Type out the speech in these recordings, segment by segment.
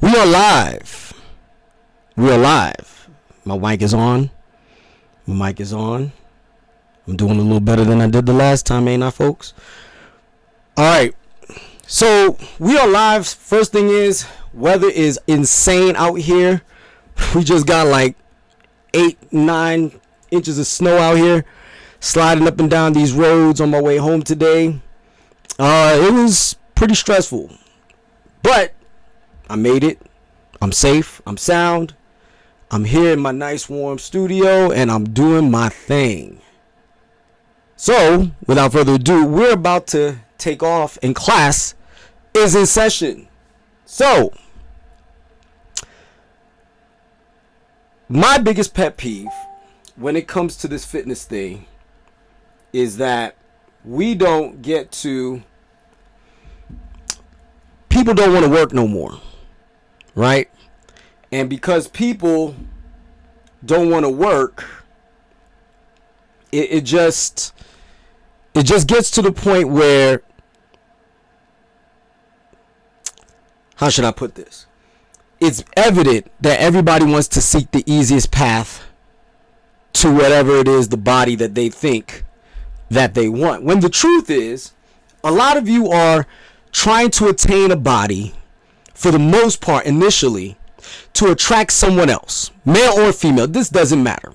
We are live. We are live. My mic is on. My mic is on. I'm doing a little better than I did the last time, ain't I, folks? All right. So we are live. First thing is, weather is insane out here. We just got like 8-9 inches of snow out here, sliding up and down these roads on my way home today. It was pretty stressful, but I made it. I'm safe. I'm sound. I'm here in my nice warm studio and I'm doing my thing. So without further ado, we're about to take off and class is in session. So my biggest pet peeve when it comes to this fitness thing is that we don't get to, people don't want to work no more, right? And because people don't want to work, it just gets to the point where how should I put this? It's evident that everybody wants to seek the easiest path to whatever it is, the body that they think that they want. When the truth is, a lot of you are trying to attain a body, for the most part initially, to attract someone else, male or female. This doesn't matter.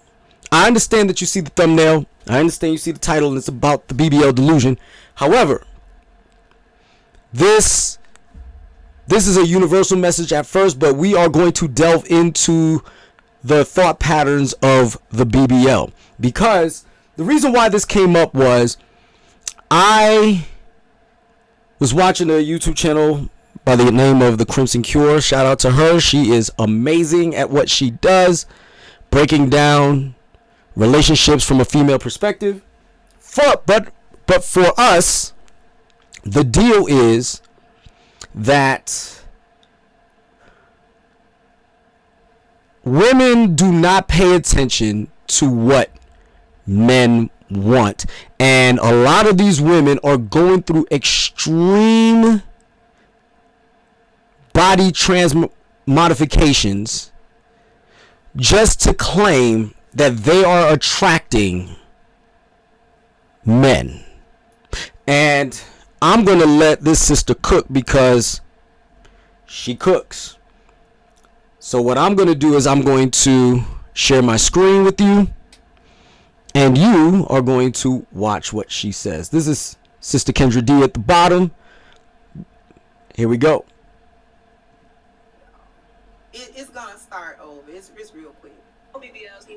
I understand that you see the thumbnail. I understand you see the title and it's about the BBL Delusion. However, this is a universal message at first, but we are going to delve into the thought patterns of the BBL, because the reason why this came up was I was watching a YouTube channel by the name of The Crimson Cure. Shout out to her. She is amazing at what she does, breaking down relationships from a female perspective. But for us, the deal is that women do not pay attention to what men want, and a lot of these women are going through extreme body modifications just to claim that they are attracting men. And I'm going to let this sister cook because she cooks. So what I'm going to do is I'm going to share my screen with you, and you are going to watch what she says. This is Sister Kendra D at the bottom. Here we go. It's gonna start over. It's real quick. BBL.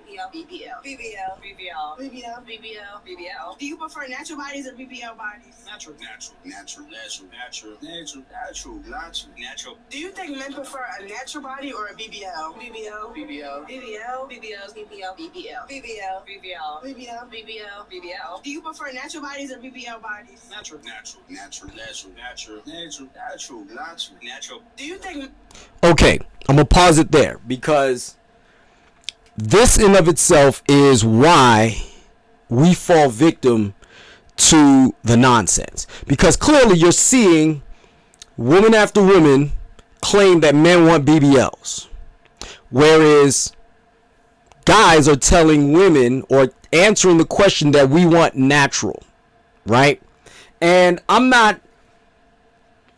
Do you prefer natural bodies or BBL bodies? Natural. Do you think men prefer a natural body or a BBL? BBL. Do you prefer natural bodies or BBL bodies? Natural. Do you think... Okay, I'm gonna pause it there because this in of itself is why we fall victim to the nonsense, because clearly you're seeing woman after woman claim that men want BBLs, whereas guys are telling women or answering the question that we want natural, right? And I'm not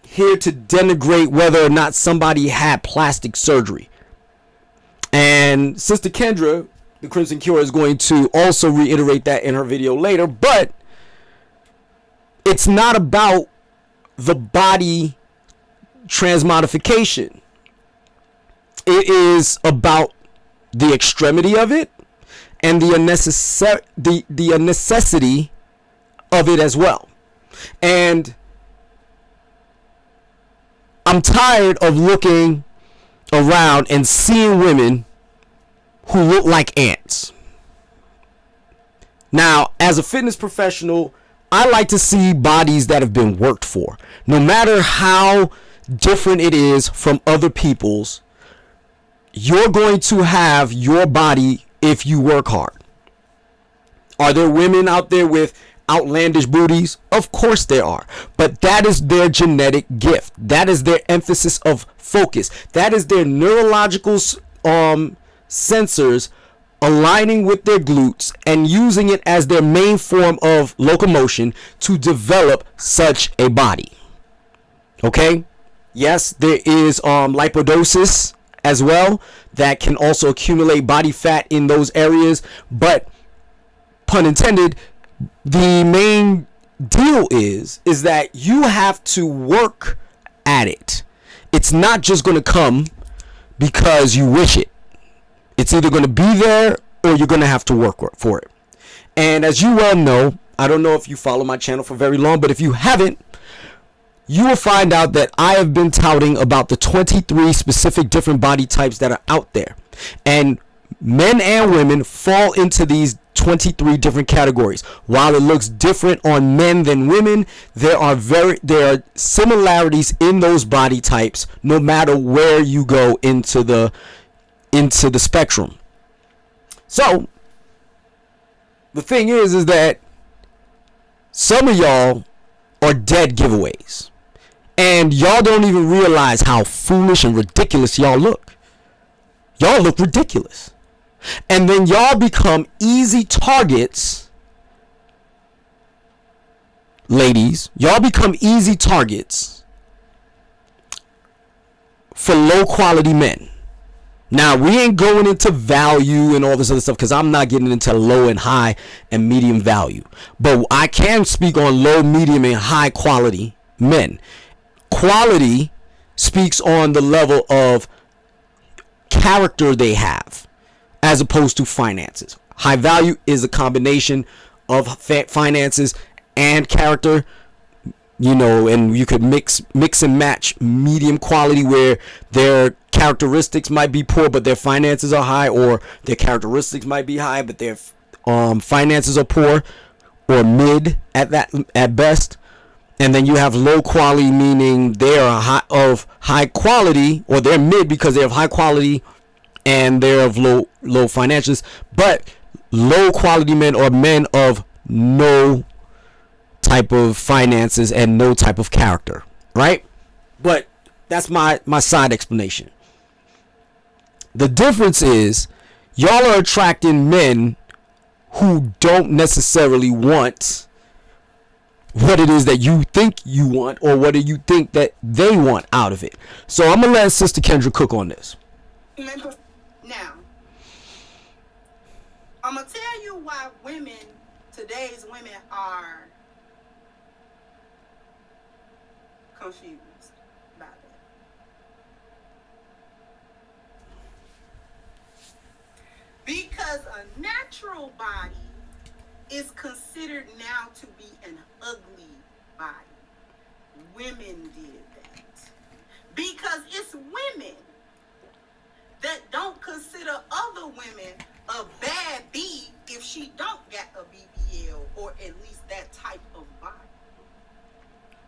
here to denigrate whether or not somebody had plastic surgery. And Sister Kendra, the Crimson Cure, is going to also reiterate that in her video later. But it's not about the body transmodification. It is about the extremity of it and the necessity of it as well. And I'm tired of looking around and seeing women who look like ants. Now, as a fitness professional, I like to see bodies that have been worked for. No matter how different it is from other people's, you're going to have your body if you work hard. Are there women out there with outlandish booties? Of course there are, but that is their genetic gift. That is their emphasis of focus. That is their neurological sensors aligning with their glutes and using it as their main form of locomotion to develop such a body. Okay, yes, there is lipodosis as well that can also accumulate body fat in those areas, but pun intended, the main deal is that you have to work at it. It's not just going to come because you wish it. It's either going to be there or you're going to have to work for it. And as you well know, I don't know if you follow my channel for very long, but if you haven't, you will find out that I have been touting about the 23 specific different body types that are out there. And men and women fall into these 23 different categories. While it looks different on men than women, there are similarities in those body types no matter where you go into the spectrum. So the thing is that some of y'all are dead giveaways. And y'all don't even realize how foolish and ridiculous y'all look. Y'all look ridiculous. And then y'all become easy targets. Ladies, y'all become easy targets for low quality men. Now, we ain't going into value and all this other stuff because I'm not getting into low and high and medium value. But I can speak on low, medium, and high quality men. Quality speaks on the level of character they have as opposed to finances. High value is a combination of finances and character. You know, and you could mix and match medium quality where their characteristics might be poor but their finances are high, or their characteristics might be high but their finances are poor or mid at best. And then you have low quality, meaning they are of high quality, or they're mid because they're of high quality and they're of low financials, but low quality men are men of no type of finances and no type of character, right? But that's my side explanation. The difference is y'all are attracting men who don't necessarily want what it is that you think you want, or what do you think that they want out of it. So I'm gonna let Sister Kendra cook on this. Now, I'm gonna tell you why today's women are confused about it. Because a natural body is considered now to be an ugly body. Women did that. Because it's women that don't consider other women a bad B if she don't get a BBL, or at least that type of body.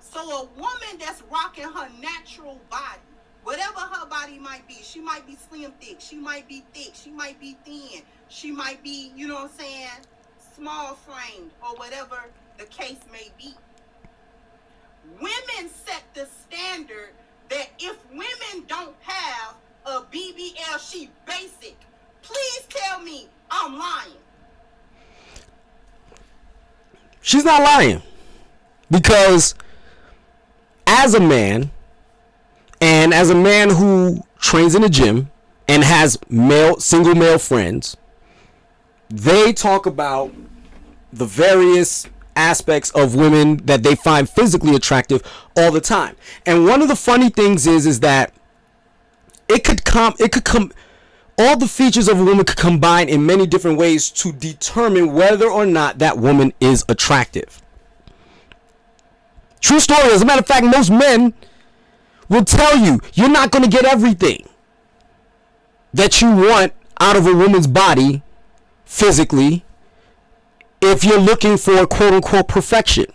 So a woman that's rocking her natural body, whatever her body might be, she might be slim thick, she might be thick, she might be thin, she might be, you know what I'm saying, small framed, or whatever the case may be. Women set the standard that if women don't have a BBL, she basic. Please tell me I'm lying. She's not lying, because as a man, and as a man who trains in a gym and has single male friends, they talk about the various aspects of women that they find physically attractive all the time. And one of the funny things is that all the features of a woman could combine in many different ways to determine whether or not that woman is attractive. True story. As a matter of fact, most men will tell you you're not going to get everything that you want out of a woman's body physically if you're looking for quote unquote perfection.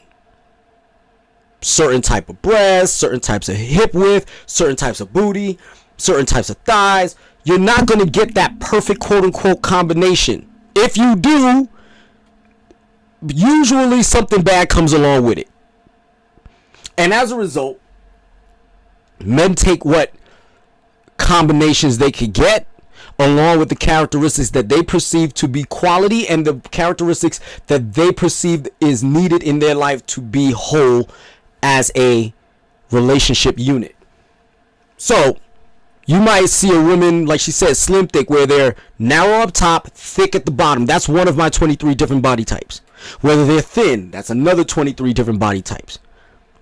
Certain type of breasts, certain types of hip width, certain types of booty, certain types of thighs. You're not going to get that perfect quote unquote combination. If you do, usually something bad comes along with it. And as a result, men take what combinations they could get, along with the characteristics that they perceive to be quality and the characteristics that they perceive is needed in their life to be whole as a relationship unit. So you might see a woman, like she said, slim thick, where they're narrow up top, thick at the bottom. That's one of my 23 different body types. Whether they're thin, that's another 23 different body types.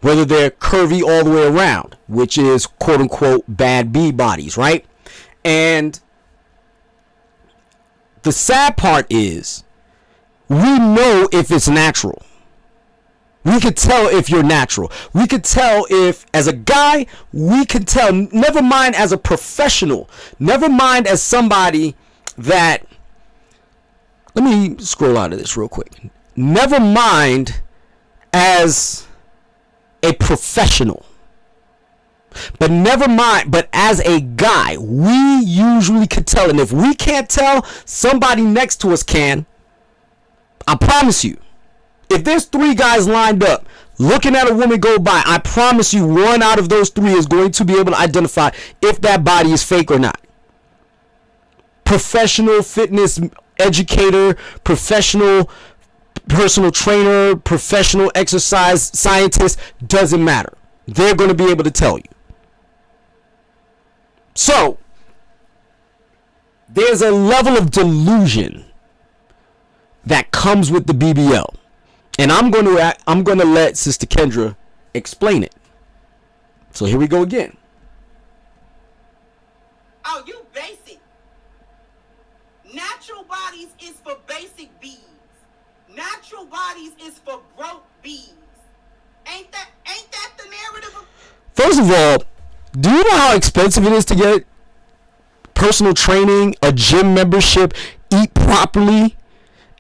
Whether they're curvy all the way around, which is quote unquote bad B bodies, right? And the sad part is, we know if it's natural. We could tell if you're natural. We could tell if, as a guy, we could tell, never mind as a professional, never mind as somebody that, let me scroll out of this real quick. Never mind as a professional, but never mind, but as a guy, we usually could tell. And if we can't tell, somebody next to us can. I promise you. If there's 3 guys lined up looking at a woman go by, I promise you 1 out of those 3 is going to be able to identify if that body is fake or not. Professional fitness educator, professional personal trainer, professional exercise scientist, doesn't matter. They're going to be able to tell you. So, there's a level of delusion that comes with the BBL. And I'm going to let Sister Kendra explain it. So here we go again. Oh, you basic. Natural bodies is for basic bees. Natural bodies is for broke bees. Ain't that the narrative? First of all, do you know how expensive it is to get personal training, a gym membership, eat properly,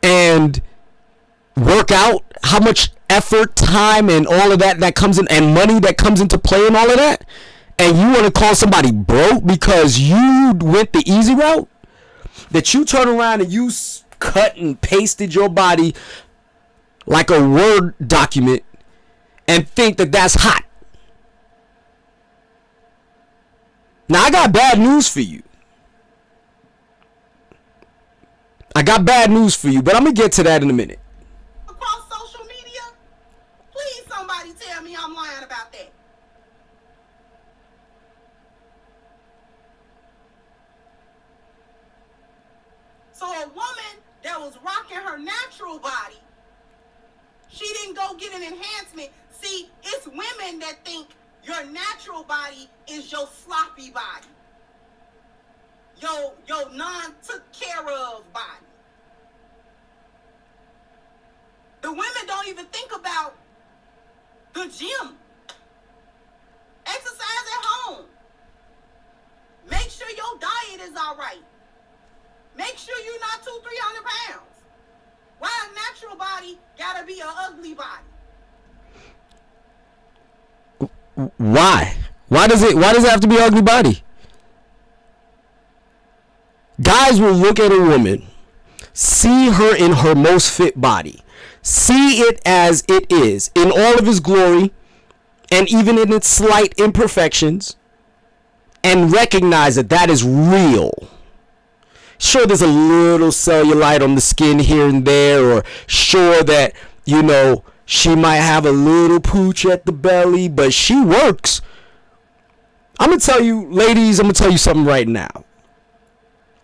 and work out? How much effort, time, and all of that comes in, and money that comes into play and all of that? And you want to call somebody broke because you went the easy route? That you turn around and you cut and pasted your body like a Word document and think that that's hot? Now, I got bad news for you. But I'm going to get to that in a minute. Across social media, please somebody tell me I'm lying about that. So a woman that was rocking her natural body, she didn't go get an enhancement. See, it's women that think your natural body is your sloppy body. Your non-took care of body. The women don't even think about the gym. Exercise at home. Make sure your diet is all right. Make sure you're not 200-300 pounds. Why a natural body gotta be an ugly body? Why? Why does it have to be an ugly body? Guys will look at a woman, see her in her most fit body, see it as it is in all of its glory and even in its slight imperfections, and recognize that that is real. Sure, there's a little cellulite on the skin here and there, or sure that, you know, she might have a little pooch at the belly, but she works. I'm going to tell you, ladies, I'm going to tell you something right now.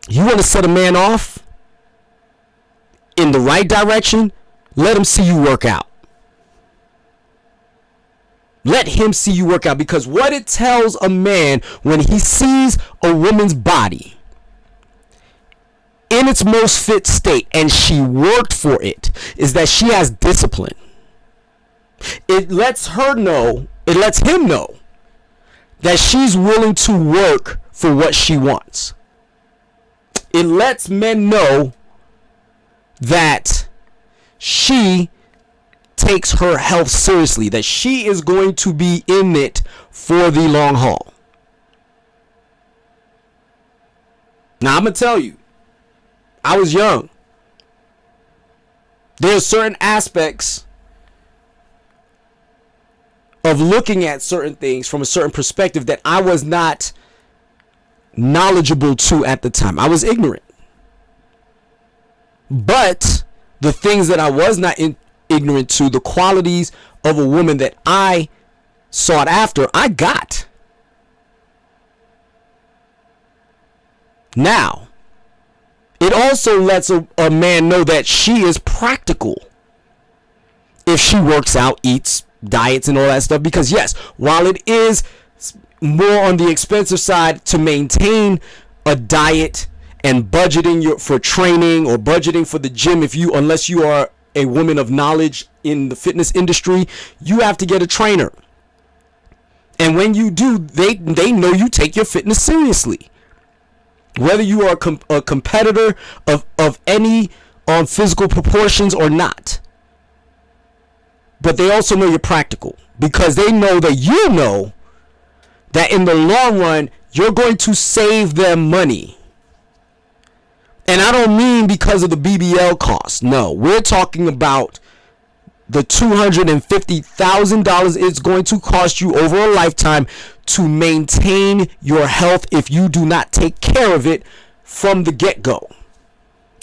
You want to set a man off in the right direction? Let him see you work out. Let him see you work out, because what it tells a man when he sees a woman's body in its most fit state and she worked for it is that she has discipline. It lets him know that she's willing to work for what she wants. It lets men know that she takes her health seriously, that she is going to be in it for the long haul. Now, I'm going to tell you, I was young. There's certain aspects of looking at certain things from a certain perspective that I was not knowledgeable to at the time. I was ignorant. But the things that I was not ignorant to, the qualities of a woman that I sought after, I got. Now, it also lets a man know that she is practical if she works out, eats, diets, and all that stuff. Because yes, while it is more on the expensive side to maintain a diet and budgeting for training or budgeting for the gym, unless you are a woman of knowledge in the fitness industry, you have to get a trainer. And when you do, they know you take your fitness seriously. Whether you are a competitor of any physical proportions or not. But they also know you're practical, because they know that you know that in the long run, you're going to save them money. And I don't mean because of the BBL cost. No, we're talking about the $250,000 it's going to cost you over a lifetime to maintain your health if you do not take care of it from the get-go,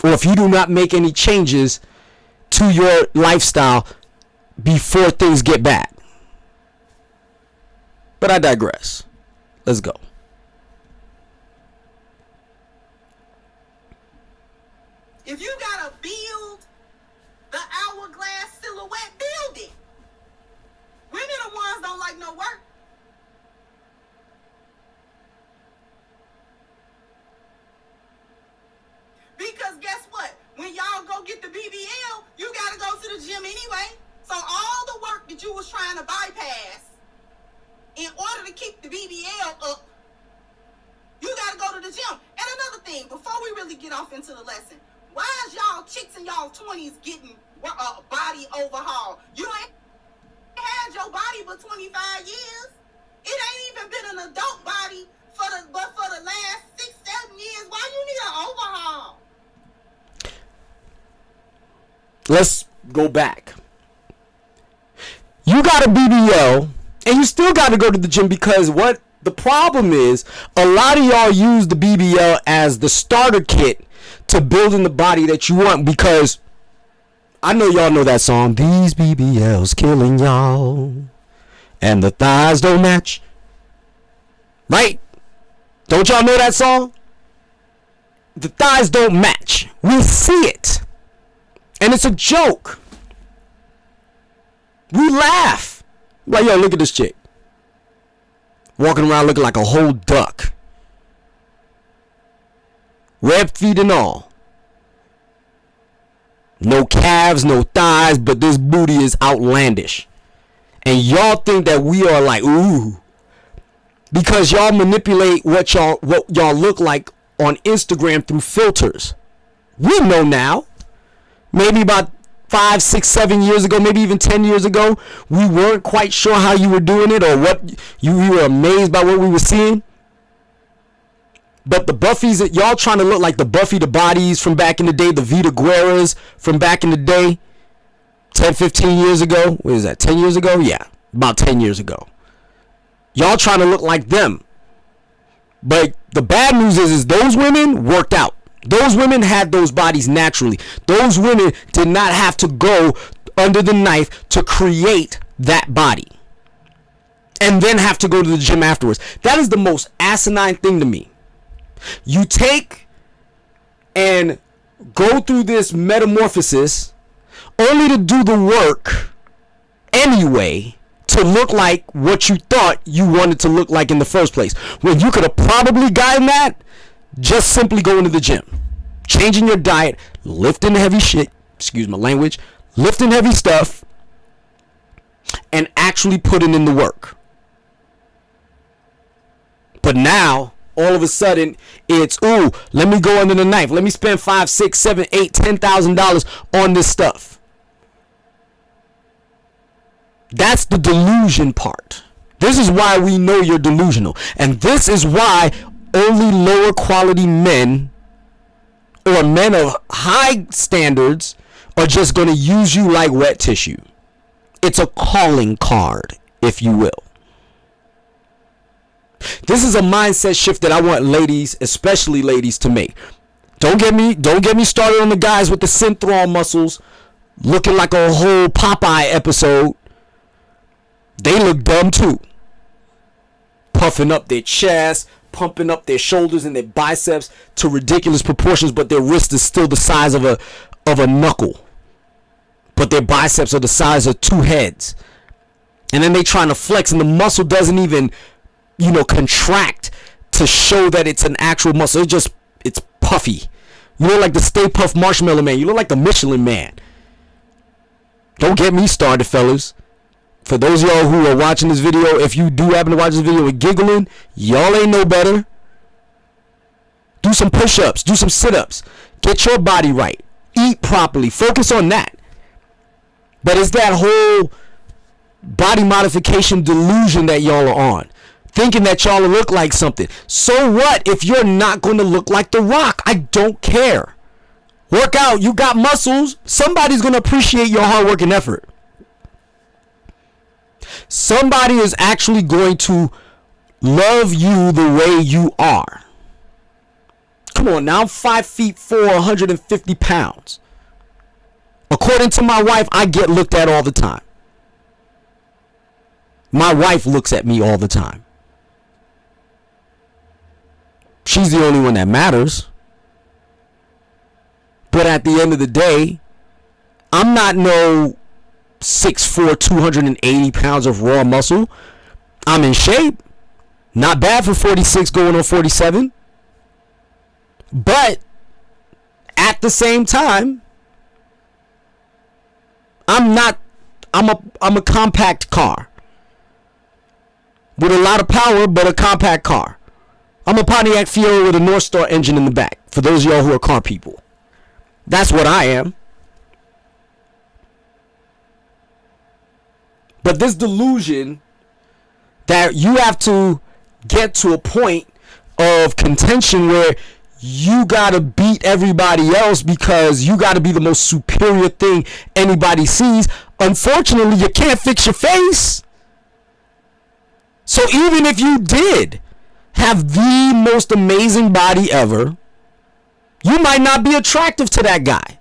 or if you do not make any changes to your lifestyle before things get bad. But I digress. Let's go. If you gotta build the hourglass silhouette, build it. Women the ones don't like no work. Because guess what? When y'all go get the BBL, you gotta go to the gym anyway. So all the work that you was trying to bypass in order to keep the BBL up, you gotta go to the gym. And another thing, before we really get off into the lesson, why is y'all chicks in y'all 20s getting body overhaul? You ain't had your body for 25 years. It ain't even been an adult body for the last 6-7 years. Why you need an overhaul? Let's go back. You got a BBL and you still got to go to the gym, because what the problem is, a lot of y'all use the BBL as the starter kit to building the body that you want, because I know y'all know that song, these BBLs killing y'all and the thighs don't match, right? Don't y'all know that song? The thighs don't match. We see it and it's a joke. We laugh like, yo, look at this chick walking around looking like a whole duck, red feet and all, no calves, no thighs, but this booty is outlandish. And y'all think that we are like, ooh, because y'all manipulate what y'all look like on Instagram through filters. We know now. Maybe about 5, 6, 7 years ago, maybe even 10 years ago, we weren't quite sure how you were doing it, or what you were amazed by what we were seeing. But the Buffys, that y'all trying to look like the Buffy the Bodies from back in the day, the Vita Guerras from back in the day, 10, 15 years ago. What is that, 10 years ago? Yeah, about 10 years ago. Y'all trying to look like them. But the bad news is those women worked out. Those women had those bodies naturally. Those women did not have to go under the knife to create that body and then have to go to the gym afterwards. That is the most asinine thing to me. You take and go through this metamorphosis only to do the work anyway to look like what you thought you wanted to look like in the first place, when you could have probably gotten that just simply going to the gym, changing your diet, lifting heavy shit, excuse my language, lifting heavy stuff, and actually putting in the work. But now, all of a sudden, it's, ooh, let me go under the knife. Let me spend $5, $6, $7, $8, $10,000 on this stuff. That's the delusion part. This is why we know you're delusional. And this is why only lower quality men or men of high standards are just going to use you like wet tissue. It's a calling card, if you will. This is a mindset shift that I want ladies, especially ladies, to make. Don't get me started on the guys with the synthron muscles looking like a whole Popeye episode. They look dumb too. Puffing up their chest, pumping up their shoulders and their biceps to ridiculous proportions, but their wrist is still the size of a knuckle. But their biceps are the size of 2 heads. And then they trying to flex and the muscle doesn't even, contract to show that it's an actual muscle. It's puffy. You look like the Stay Puft Marshmallow Man. You look like the Michelin Man. Don't get me started, fellas. For those of y'all who are watching this video, if you do happen to watch this video and giggling, y'all ain't no better. Do some push-ups. Do some sit-ups. Get your body right. Eat properly. Focus on that. But it's that whole body modification delusion that y'all are on. Thinking that y'all look like something. So what if you're not going to look like The Rock? I don't care. Work out. You got muscles. Somebody's going to appreciate your hard work and effort. Somebody is actually going to love you the way you are. Come on now, I'm 5'4", 150 pounds. According to my wife, I get looked at all the time. My wife looks at me all the time. She's the only one that matters. But at the end of the day, I'm not no 6'4", 280 pounds of raw muscle. I'm in shape. Not bad for 46 going on 47. But at the same time, I'm a compact car. With a lot of power, but a compact car. I'm a Pontiac Fiero with a North Star engine in the back. For those of y'all who are car people. That's what I am. But this delusion that you have to get to a point of contention where you gotta beat everybody else because you gotta be the most superior thing anybody sees. Unfortunately, you can't fix your face. So even if you did have the most amazing body ever, you might not be attractive to that guy.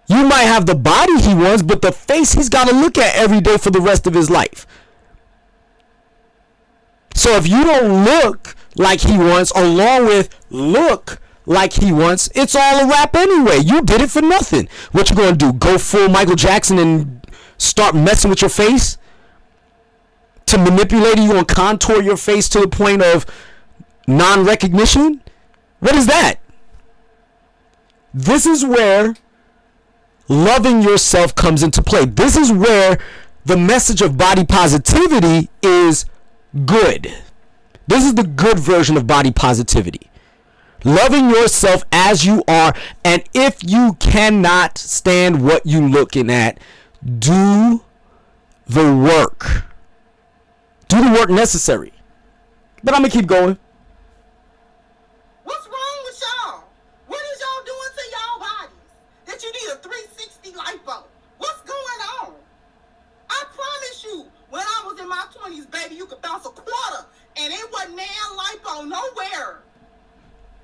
You might have the body he wants, but the face he's got to look at every day for the rest of his life. So if you don't look like he wants, along with look like he wants, it's all a wrap anyway. You did it for nothing. What you gonna do? Go full Michael Jackson and start messing with your face? To manipulate it, you gonna contour your face to the point of non-recognition? What is that? This is where loving yourself comes into play. This is where the message of body positivity is good. This is the good version of body positivity. Loving yourself as you are, and if you cannot stand what you're looking at, do the work. Do the work necessary. But I'm going to keep going. What's wrong with y'all? What is y'all doing to y'all bodies that you need a 360 lipo? What's going on? I promise you, when I was in my 20s, baby, you could bounce a quarter and it wasn't nan lipo nowhere.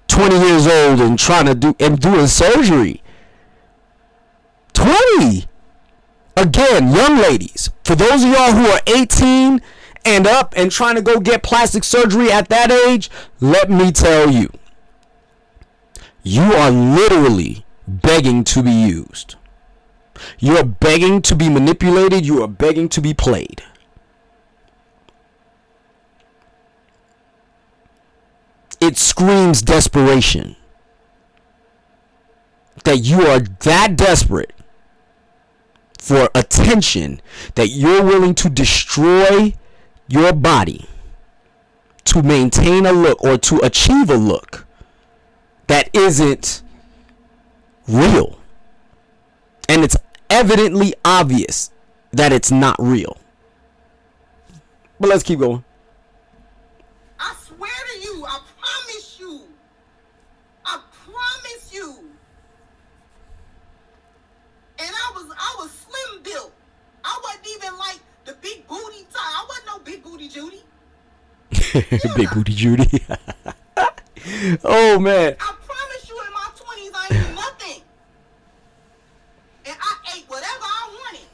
20 years old and trying to doing surgery. 20. Again, young ladies, for those of y'all who are 18 and up and trying to go get plastic surgery at that age, let me tell you, you are literally begging to be used. You are begging to be manipulated. You are begging to be played. It screams desperation. That you are that desperate for attention that you're willing to destroy your body to maintain a look or to achieve a look that isn't real. And it's evidently obvious that it's not real. But let's keep going. I swear to you, I promise you. I promise you. And I was slim built. I wasn't even like the big booty type. I wasn't no big booty Judy. Big booty Judy. Oh man. I promise you, in my 20s, I ain't do nothing. And I ate whatever I wanted.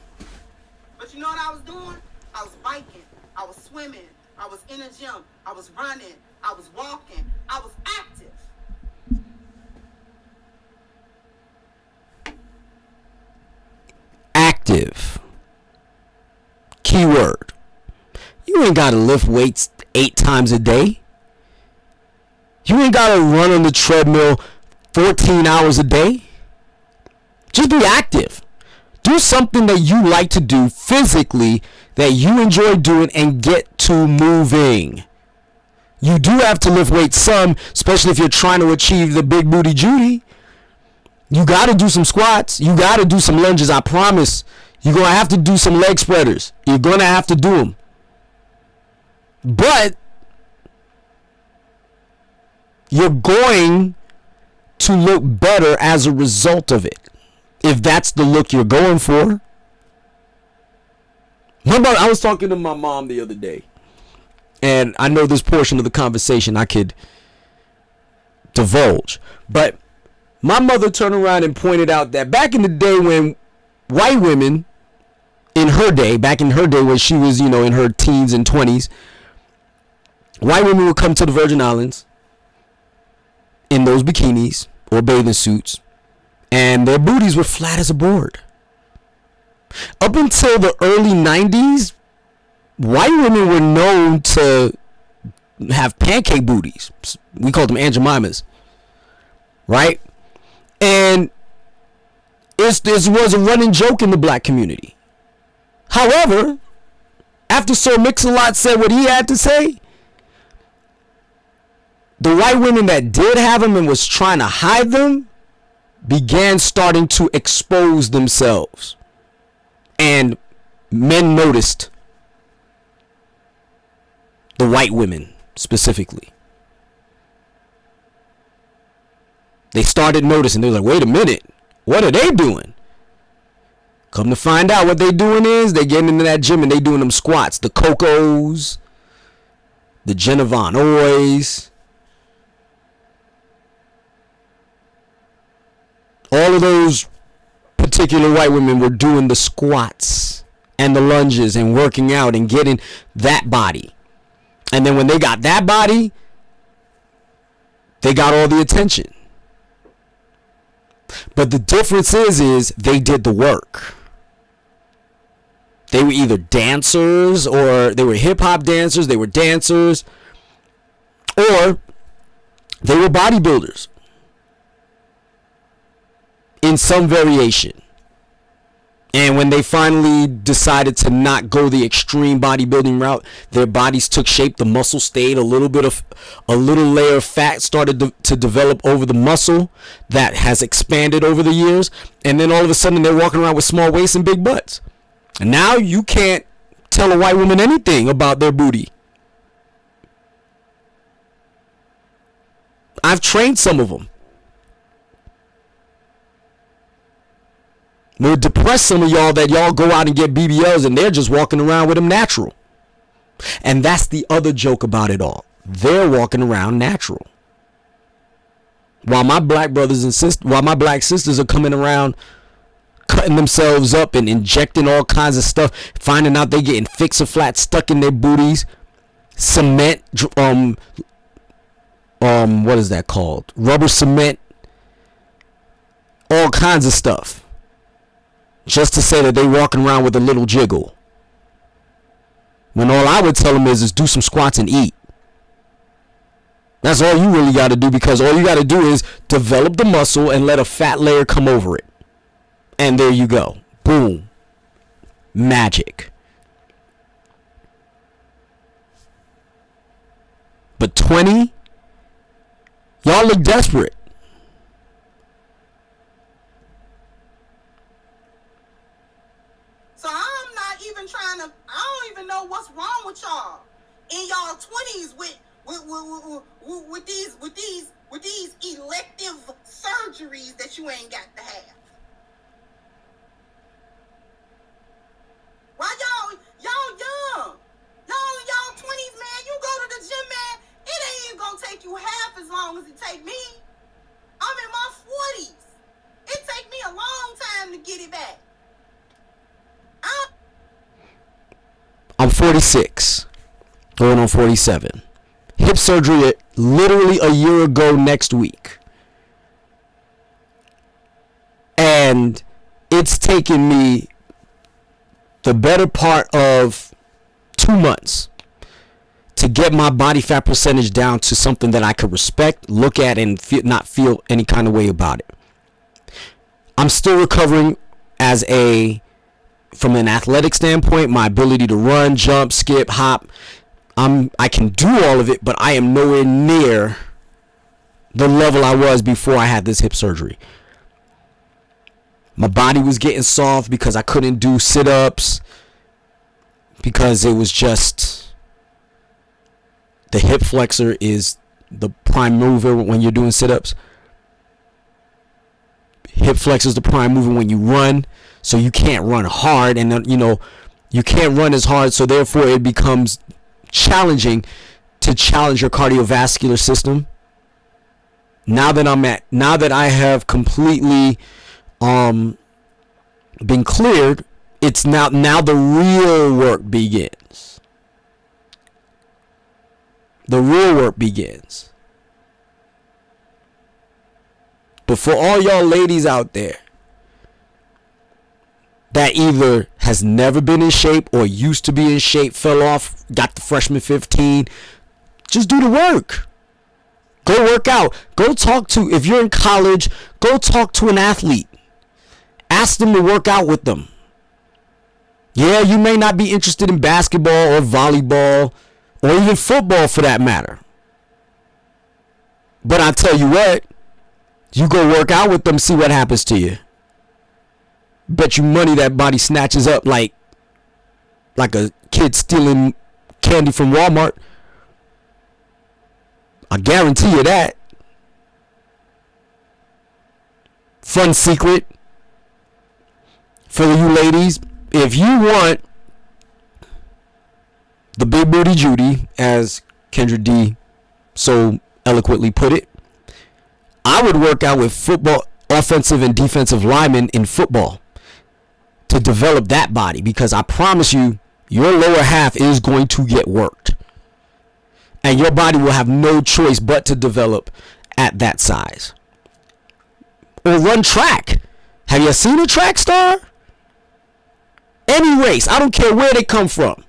But you know what I was doing? I was biking. I was swimming. I was in a gym. I was running. I was walking. I was active. Active. Keyword. You ain't gotta lift weights 8 times a day. You ain't gotta run on the treadmill 14 hours a day. Just be active. Do something that you like to do physically, that you enjoy doing, and get to moving. You do have to lift weights some, especially if you're trying to achieve the big booty Judy. You got to do some squats. You got to do some lunges. I promise. You're going to have to do some leg spreaders. You're going to have to do them. But you're going to look better as a result of it. If that's the look you're going for. I was talking to my mom the other day, and I know this portion of the conversation I could divulge, but my mother turned around and pointed out that back in the day when white women, back in her day when she was, in her teens and 20s, white women would come to the Virgin Islands in those bikinis or bathing suits, and their booties were flat as a board. Up until the early 90s, white women were known to have pancake booties. We called them Aunt Jemimas, right? And this was a running joke in the black community. However, after Sir Mix-a-Lot said what he had to say, the white women that did have them and was trying to hide them began starting to expose themselves. And men noticed, the white women specifically. They started noticing. They were like, wait a minute, what are they doing? Come to find out, what they doing is they getting into that gym and they doing them squats. The Cocos, the Genevon Oys, all of those particular white women were doing the squats and the lunges and working out and getting that body. And then when they got that body, they got all the attention. But the difference is they did the work. They were either dancers, or they were hip-hop dancers, they were dancers, or they were bodybuilders in some variation. And when they finally decided to not go the extreme bodybuilding route, their bodies took shape, the muscle stayed, a little layer of fat started to develop over the muscle that has expanded over the years, and then all of a sudden they're walking around with small waists and big butts. And now you can't tell a white woman anything about their booty. I've trained some of them. It would depress some of y'all that y'all go out and get BBLs and they're just walking around with them natural. And that's the other joke about it all. They're walking around natural. While my black brothers and sisters, while my black sisters are coming around cutting themselves up and injecting all kinds of stuff, finding out they getting fix-a-flat stuck in their booties, cement, what is that called? Rubber cement, all kinds of stuff. Just to say that they walking around with a little jiggle. When all I would tell them is do some squats and eat. That's all you really got to do, because all you got to do is develop the muscle and let a fat layer come over it. And there you go. Boom. Magic. But 20, y'all look desperate. So I'm not even trying to, I don't even know what's wrong with y'all in y'all 20s with these elective surgeries that you ain't got to have. Why y'all young? Y'all 20s, man, you go to the gym, man, it ain't even gonna take you half as long as it take me. I'm in my 40s. It take me a long time to get it back. I'm 46, going on 47. Hip surgery literally a year ago next week. And it's taken me the better part of 2 months to get my body fat percentage down to something that I could respect, look at, and not feel any kind of way about it. I'm still recovering from an athletic standpoint, my ability to run, jump, skip, hop. I can do all of it, but I am nowhere near the level I was before I had this hip surgery. My body was getting soft because I couldn't do sit-ups, because it was just, the hip flexor is the prime mover when you're doing sit-ups. Hip flexor is the prime mover when you run. So you can't run hard, and then, You can't run as hard, so therefore it becomes challenging to challenge your cardiovascular system. Now that I have completely been cleared, it's now the real work begins. The real work begins. But for all y'all ladies out there that either has never been in shape or used to be in shape, fell off, got the freshman 15, just do the work. Go work out. Go talk to, if you're in college, go talk to an athlete. Ask them to work out with them. Yeah, you may not be interested in basketball or volleyball or even football for that matter. But I tell you what, you go work out with them, see what happens to you. Bet you money that body snatches up like a kid stealing candy from Walmart. I guarantee you that. Fun secret for you ladies, if you want the big booty Judy, as Kendra D so eloquently put it, I would work out with football offensive and defensive linemen in football to develop that body, because I promise you, your lower half is going to get worked. And your body will have no choice but to develop at that size. Or run track. Have you seen a track star? Any race, I don't care where they come from.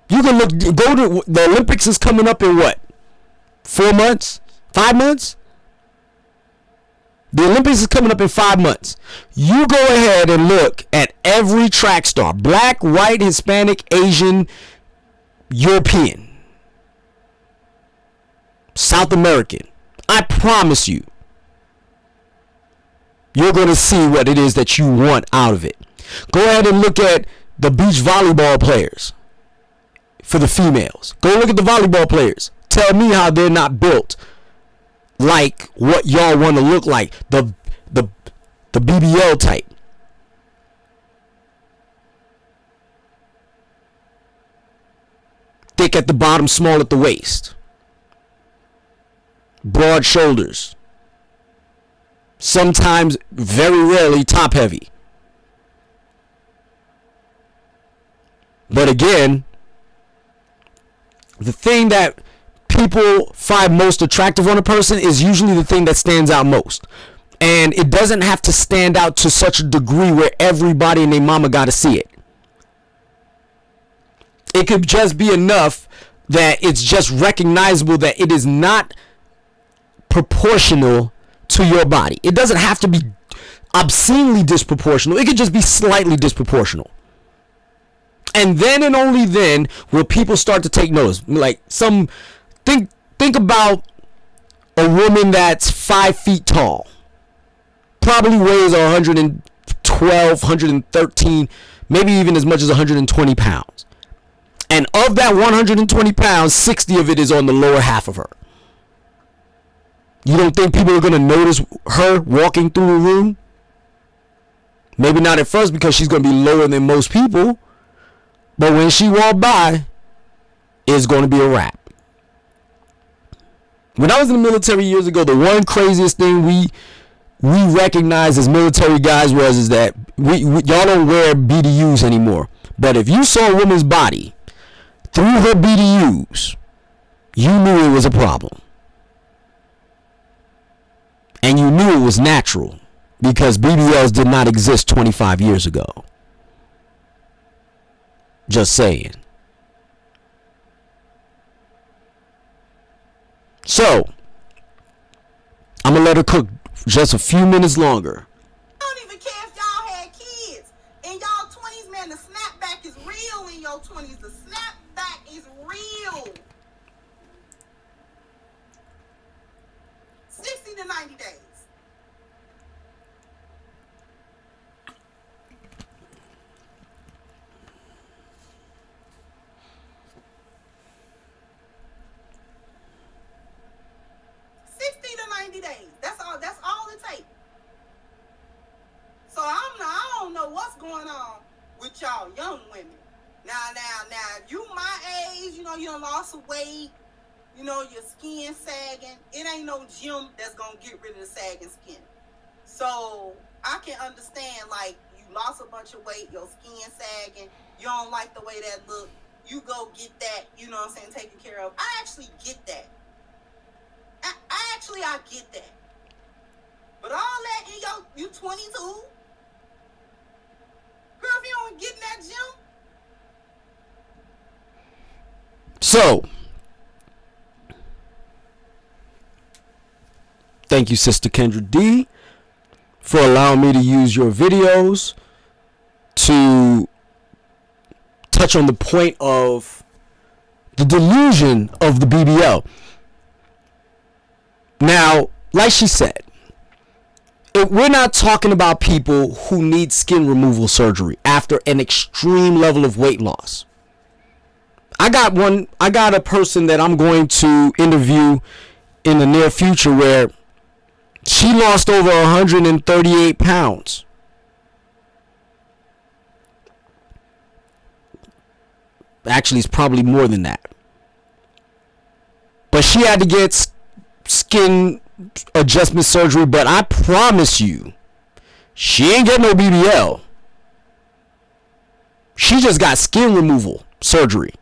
You can go to the Olympics is coming up in what? 4 months? 5 months? The Olympics is coming up in 5 months. You go ahead and look at every track star. Black, white, Hispanic, Asian, European, South American. I promise you, you're going to see what it is that you want out of it. Go ahead and look at the beach volleyball players for the females. Go look at the volleyball players. Tell me how they're not built like what y'all want to look like. The BBL type. Thick at the bottom, small at the waist. Broad shoulders. Sometimes, very rarely, top heavy. But again, the thing that people find most attractive on a person is usually the thing that stands out most. And it doesn't have to stand out to such a degree where everybody and their mama got to see it. It could just be enough that it's just recognizable that it is not proportional to your body. It doesn't have to be obscenely disproportional. It could just be slightly disproportional. And then and only then will people start to take notice. Like think about a woman that's 5 feet tall. Probably weighs 112, 113, maybe even as much as 120 pounds. And of that 120 pounds, 60 of it is on the lower half of her. You don't think people are going to notice her walking through a room? Maybe not at first, because she's going to be lower than most people. But when she walk by, it's going to be a wrap. When I was in the military years ago, the one craziest thing we recognized as military guys is that y'all don't wear BDUs anymore. But if you saw a woman's body through her BDUs, you knew it was a problem. And you knew it was natural, because BBLs did not exist 25 years ago. Just saying. So, I'm going to let her cook just a few minutes longer. I don't even care if y'all had kids. In y'all 20s, man, the snapback is real in your 20s. The snapback is real. 60 to 90 days. Days. That's all it takes. So I don't know what's going on with y'all young women. If you my age, you know, you done lost some weight, you know, your skin sagging. It ain't no gym that's gonna get rid of the sagging skin. So I can understand, like, you lost a bunch of weight, your skin sagging, you don't like the way that look. You go get that, you know what I'm saying, taken care of. I actually get that. I get that. But all that in you 22, girl, if you don't get in that gym. So, thank you, Sister Kendra D, for allowing me to use your videos to touch on the point of the delusion of the BBL. Now, like she said, we're not talking about people who need skin removal surgery after an extreme level of weight loss. I got a person that I'm going to interview in the near future where she lost over 138 pounds. Actually, it's probably more than that. But she had to get skin adjustment surgery, but I promise you, she ain't getting no BBL. She just got skin removal surgery.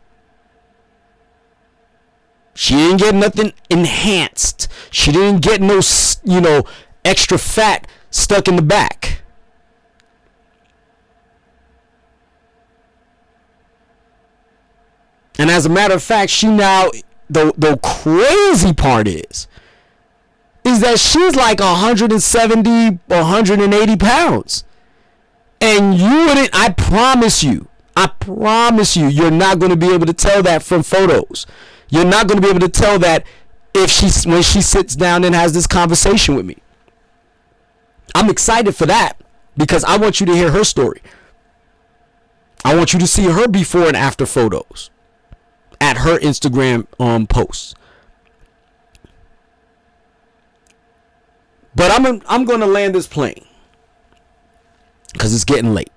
She didn't get nothing enhanced. She didn't get no, extra fat stuck in the back. And as a matter of fact, she now, the crazy part is that she's like 170, 180 pounds. And I promise you, you're not going to be able to tell that from photos. You're not going to be able to tell that when she sits down and has this conversation with me. I'm excited for that because I want you to hear her story. I want you to see her before and after photos at her Instagram posts. But I'm going to land this plane because it's getting late.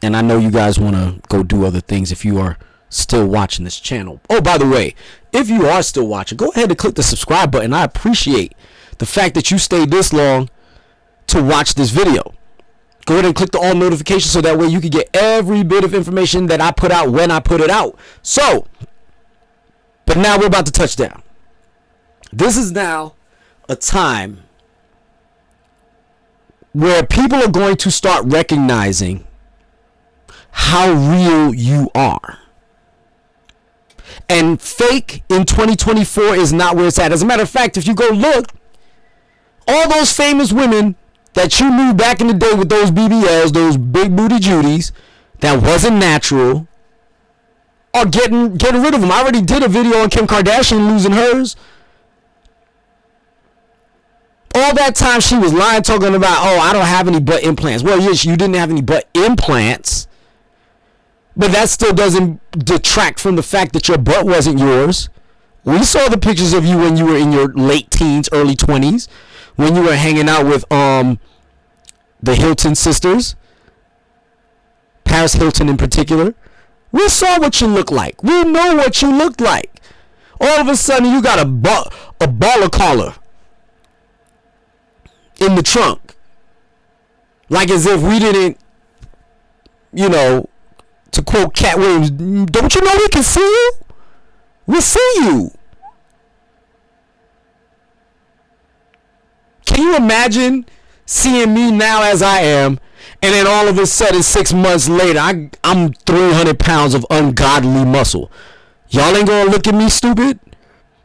And I know you guys want to go do other things if you are still watching this channel. Oh, by the way, if you are still watching, go ahead and click the subscribe button. I appreciate the fact that you stayed this long to watch this video. Go ahead and click the all notifications so that way you can get every bit of information that I put out when I put it out. So, but now we're about to touch down. This is now a time where people are going to start recognizing how real you are. And fake in 2024 is not where it's at. As a matter of fact, if you go look, all those famous women that you knew back in the day with those BBLs, those big booty Judies, that wasn't natural, are getting rid of them. I already did a video on Kim Kardashian losing hers. All that time she was lying, talking about, oh, I don't have any butt implants. Well, yes, you didn't have any butt implants. But that still doesn't detract from the fact that your butt wasn't yours. We saw the pictures of you when you were in your late teens, early 20s, when you were hanging out with the Hilton sisters, Paris Hilton in particular. We saw what you look like. We know what you looked like. All of a sudden, you got a baller collar in the trunk, like as if we didn't, to quote Cat Williams, don't you know we can see you? We see you. Can you imagine seeing me now as I am, and then all of a sudden 6 months later, I'm 300 pounds of ungodly muscle? Y'all ain't gonna look at me stupid?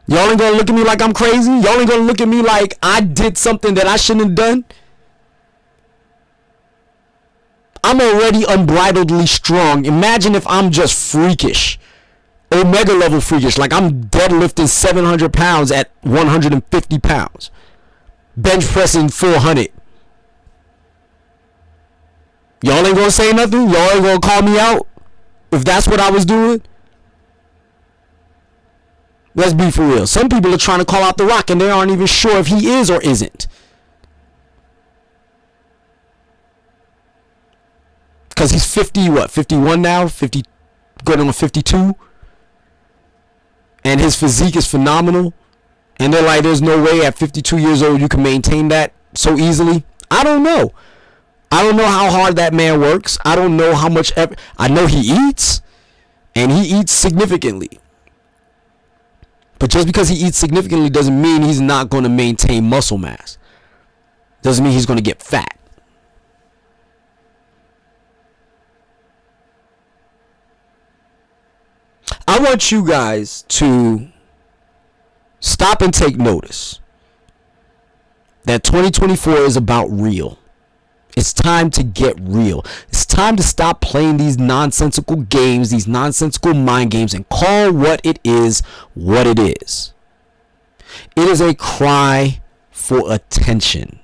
Y'all ain't gonna look at me like I'm crazy? Y'all ain't gonna look at me like I did something that I shouldn't have done? I'm already unbridledly strong. Imagine if I'm just freakish. Omega level freakish. Like I'm deadlifting 700 pounds at 150 pounds. Bench pressing 400. Y'all ain't gonna say nothing? Y'all ain't gonna call me out? If that's what I was doing? Let's be for real. Some people are trying to call out The Rock and they aren't even sure if he is or isn't. because he's 51 now, 50, going on 52, and his physique is phenomenal, and they're like, there's no way at 52 years old you can maintain that so easily. I don't know. I don't know how hard that man works. I don't know how much I know he eats, and he eats significantly. But just because he eats significantly doesn't mean he's not going to maintain muscle mass. Doesn't mean he's going to get fat. I want you guys to stop and take notice that 2024 is about real. It's time to get real. It's time to stop playing these nonsensical games, these nonsensical mind games, and call what it is what it is. It is a cry for attention.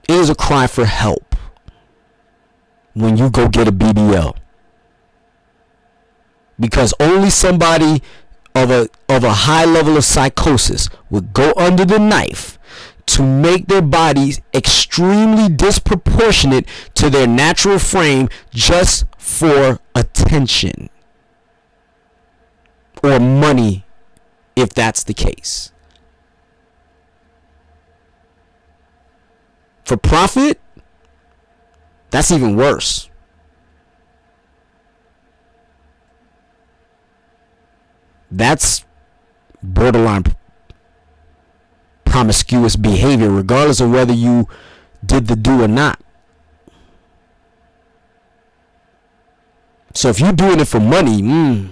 It is a cry for help when you go get a BBL. Because only somebody of a high level of psychosis would go under the knife to make their bodies extremely disproportionate to their natural frame just for attention or money, if that's the case. For profit, that's even worse. That's borderline promiscuous behavior, regardless of whether you did the do or not. So if you're doing it for money,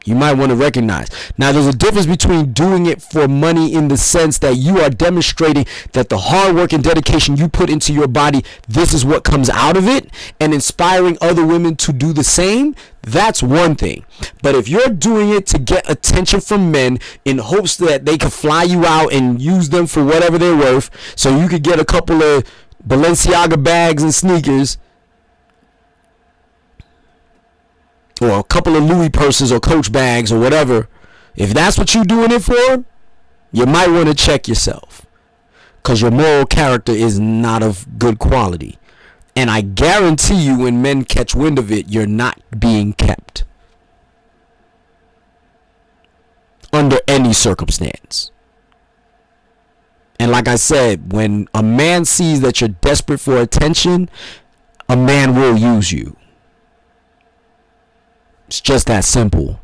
you might want to recognize. Now, there's a difference between doing it for money in the sense that you are demonstrating that the hard work and dedication you put into your body, this is what comes out of it, and inspiring other women to do the same. That's one thing. But if you're doing it to get attention from men in hopes that they can fly you out and use them for whatever they're worth, so you could get a couple of Balenciaga bags and sneakers, or a couple of Louis purses or Coach bags or whatever, if that's what you're doing it for, you might want to check yourself, because your moral character is not of good quality. And I guarantee you, when men catch wind of it, you're not being kept under any circumstance. And like I said, when a man sees that you're desperate for attention, a man will use you. It's just that simple.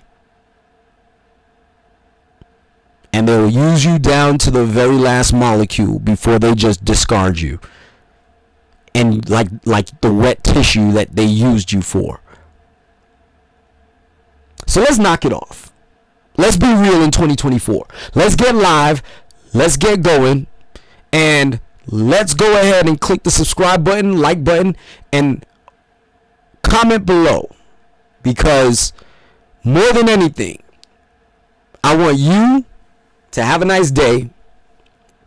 And they'll use you down to the very last molecule before they just discard you. And like the wet tissue that they used you for. So let's knock it off. Let's be real in 2024. Let's get live. Let's get going. And let's go ahead and click the subscribe button, like button, and comment below. Because more than anything, I want you to have a nice day,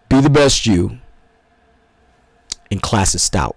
be the best you, and class is stout.